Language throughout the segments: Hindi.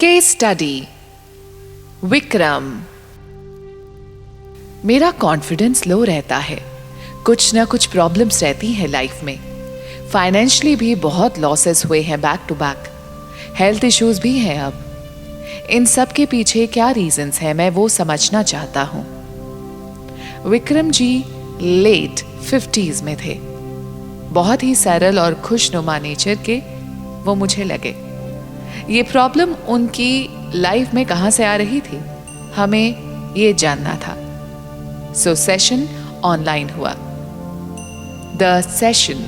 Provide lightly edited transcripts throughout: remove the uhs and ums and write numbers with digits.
Case study Vikram. मेरा कॉन्फिडेंस लो रहता है, कुछ ना कुछ प्रॉब्लम्स रहती हैं लाइफ में। फाइनेंशियली भी बहुत लॉसेस हुए हैं back to back, health issues भी हैं। अब इन सब के पीछे क्या रीजंस हैं, मैं वो समझना चाहता हूँ। विक्रम जी लेट 50s में थे, बहुत ही सरल और खुशनुमा नेचर के वो मुझे लगे। ये प्रॉब्लम उनकी लाइफ में कहाँ से आ रही थी, हमें ये जानना था। सो सेशन ऑनलाइन हुआ। The session.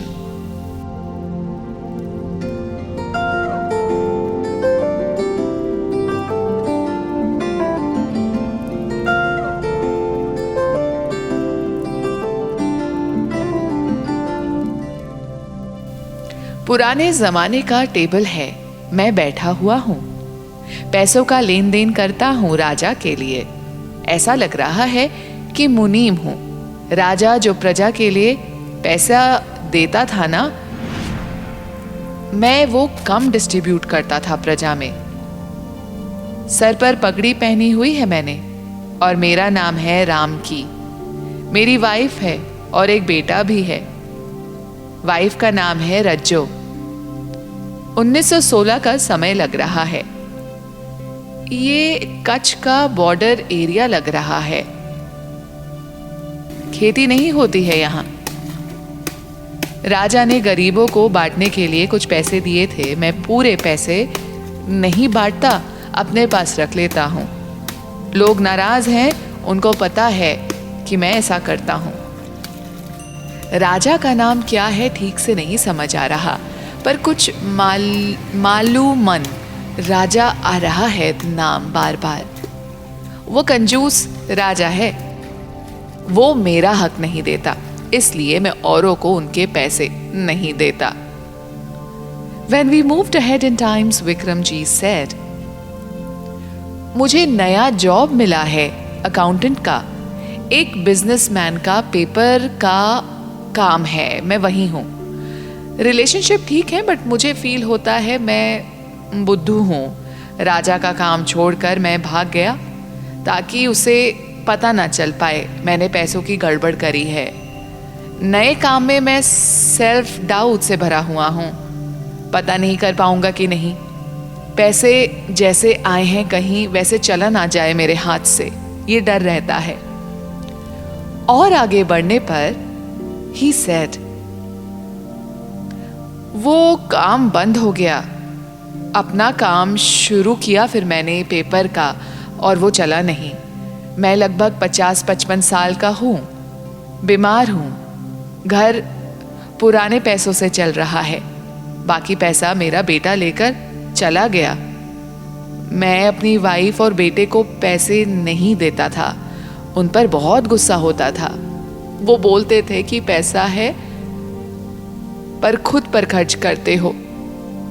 पुराने जमाने का टेबल है, मैं बैठा हुआ हूँ, पैसों का लेन देन करता हूँ राजा के लिए। ऐसा लग रहा है कि मुनीम हूँ। राजा जो प्रजा के लिए पैसा देता था ना, मैं वो कम डिस्ट्रीब्यूट करता था प्रजा में। सर पर पगड़ी पहनी हुई है मैंने और मेरा नाम है राम की। मेरी वाइफ है और एक बेटा भी है। वाइफ का नाम है रज्जो। 1916 का समय लग रहा है। ये कच्छ का बॉर्डर एरिया लग रहा है। खेती नहीं होती है यहाँ। राजा ने गरीबों को बांटने के लिए कुछ पैसे दिए थे। मैं पूरे पैसे नहीं बांटता, अपने पास रख लेता हूँ। लोग नाराज हैं, उनको पता है कि मैं ऐसा करता हूँ। राजा का नाम क्या है ठीक से नहीं समझ आ रहा, पर कुछ मालूमन राजा आ रहा है नाम बार बार। वो कंजूस राजा है, वो मेरा हक नहीं देता, इसलिए मैं औरों को उनके पैसे नहीं देता। When we moved ahead in times, Vikram ji said, मुझे नया जॉब मिला है अकाउंटेंट का। एक बिजनेसमैन का पेपर का काम है, मैं वही हूँ। रिलेशनशिप ठीक है, बट मुझे फील होता है मैं बुद्धू हूँ। राजा का काम छोड़कर मैं भाग गया ताकि उसे पता ना चल पाए मैंने पैसों की गड़बड़ करी है। नए काम में मैं सेल्फ डाउट से भरा हुआ हूँ, पता नहीं कर पाऊंगा कि नहीं। पैसे जैसे आए हैं कहीं वैसे चला ना जाए मेरे हाथ से, ये डर रहता है। और आगे बढ़ने पर ही सेड, वो काम बंद हो गया। अपना काम शुरू किया फिर मैंने पेपर का, और वो चला नहीं। मैं लगभग 50-55 साल का हूँ, बीमार हूँ। घर पुराने पैसों से चल रहा है, बाकी पैसा मेरा बेटा लेकर चला गया। मैं अपनी वाइफ और बेटे को पैसे नहीं देता था, उन पर बहुत गुस्सा होता था। वो बोलते थे कि पैसा है पर खुद पर खर्च करते हो,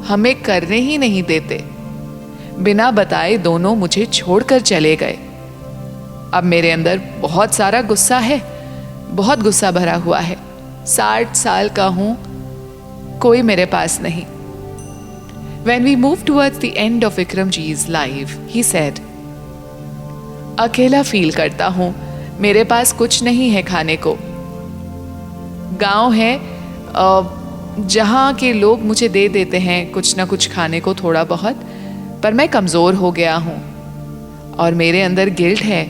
हमें करने ही नहीं देते। बिना बताए दोनों मुझे छोड़कर चले गए। अब मेरे अंदर बहुत सारा गुस्सा है, बहुत गुस्सा भरा हुआ है। 60 साल का हूं, कोई मेरे पास नहीं। When we moved towards the end of Vikram Ji's life, he said, अकेला फील करता हूं, मेरे पास कुछ नहीं है खाने को। गांव है जहां के लोग मुझे दे देते हैं कुछ ना कुछ खाने को, थोड़ा बहुत, पर मैं कमजोर हो गया हूं और मेरे अंदर गिल्ट है,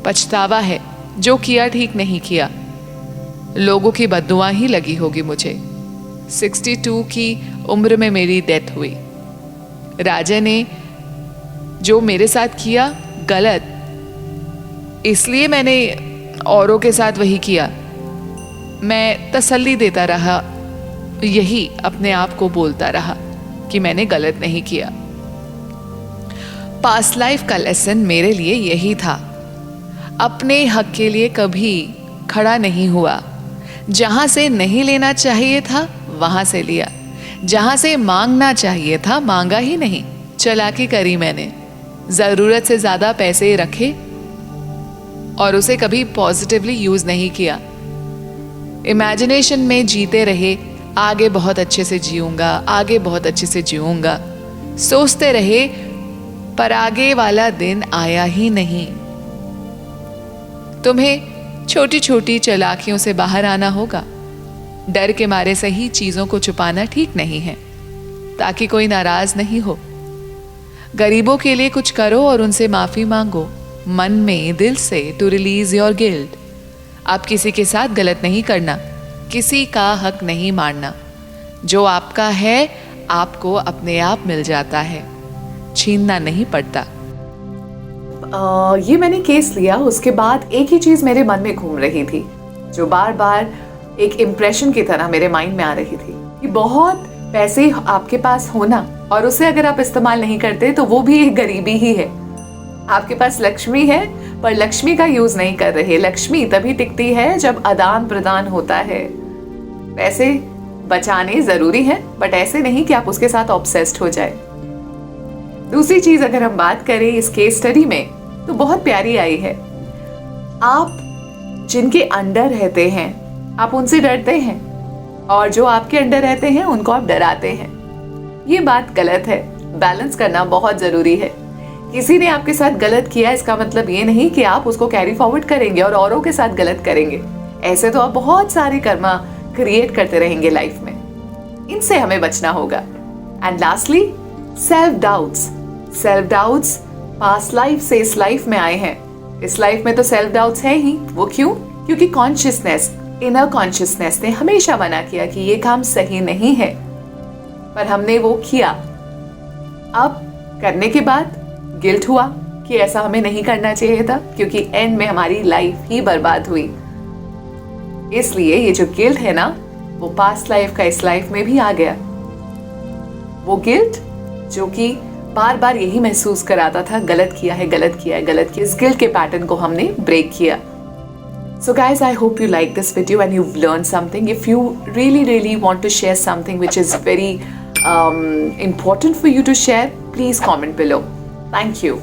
पछतावा है, जो किया ठीक नहीं किया। लोगों की बद्दुआ ही लगी होगी मुझे। 62 की उम्र में मेरी डेथ हुई। राजा ने जो मेरे साथ किया गलत, इसलिए मैंने औरों के साथ वही किया। मैं तसल्ली देता रहा, यही अपने आप को बोलता रहा कि मैंने गलत नहीं किया। पास्ट लाइफ का लेसन मेरे लिए यही था, अपने हक के लिए कभी खड़ा नहीं हुआ। जहां से नहीं लेना चाहिए था वहां से लिया, जहां से मांगना चाहिए था मांगा ही नहीं। चालाकी करी मैंने, जरूरत से ज्यादा पैसे रखे और उसे कभी पॉजिटिवली यूज नहीं किया। इमेजिनेशन में जीते रहे, आगे बहुत अच्छे से जीऊंगा, आगे बहुत अच्छे से जीऊंगा। सोचते रहे पर आगे वाला दिन आया ही नहीं। तुम्हें छोटी छोटी चालाकियों से बाहर आना होगा। डर के मारे सही चीजों को छुपाना ठीक नहीं है, ताकि कोई नाराज नहीं हो। गरीबों के लिए कुछ करो और उनसे माफी मांगो, मन में, दिल से, टू रिलीज योर गिल्ट। आप किसी के साथ गलत नहीं करना, किसी का हक नहीं मारना। जो आपका है आपको अपने आप मिल जाता है, छीनना नहीं पड़ता। ये मैंने केस लिया, उसके बाद एक ही चीज मेरे मन में घूम रही थी, जो बार बार एक इम्प्रेशन की तरह मेरे माइंड में आ रही थी कि बहुत पैसे आपके पास होना और उसे अगर आप इस्तेमाल नहीं करते तो वो भी एक गरीबी ही है। आपके पास लक्ष्मी है पर लक्ष्मी का यूज नहीं कर रहे। लक्ष्मी तभी टिकती है जब आदान प्रदान होता है। पैसे बचाने जरूरी है, बट ऐसे नहीं कि आप उसके साथ ऑब्सेस्ड हो जाए। दूसरी चीज अगर हम बात करें इस केस स्टडी में, तो बहुत प्यारी आई है। आप जिनके अंडर रहते हैं आप उनसे डरते हैं, और जो आपके अंडर रहते हैं उनको आप डराते हैं। ये बात गलत है। बैलेंस करना बहुत जरूरी है। किसी ने आपके साथ गलत किया, इसका मतलब ये नहीं कि आप उसको कैरी फॉरवर्ड करेंगे और औरों के साथ गलत करेंगे। ऐसे तो आप बहुत सारे कर्मा क्रिएट करते रहेंगे लाइफ में। इनसे हमें बचना होगा। And lastly, self doubts past life से इस लाइफ में आए हैं। इस लाइफ में तो सेल्फ डाउट्स है ही। वो क्यों? क्योंकि कॉन्शियसनेस, इनर कॉन्शियसनेस ने हमेशा मना किया कि ये काम सही नहीं है, पर हमने वो किया। अब करने के बाद गिल्ट हुआ कि ऐसा हमें नहीं करना चाहिए था, क्योंकि एंड में हमारी लाइफ ही बर्बाद हुई। इसलिए ये जो गिल्ट है ना, वो पास्ट लाइफ का इस लाइफ में भी आ गया। वो गिल्ट जो कि बार बार यही महसूस कराता था, गलत किया है, गलत किया है, गलत किया। इस गिल्ट के पैटर्न को हमने ब्रेक किया। So guys, I hope you like this video and you've learned something. If you really want to share something which is very important for you to share, please comment below. Thank you.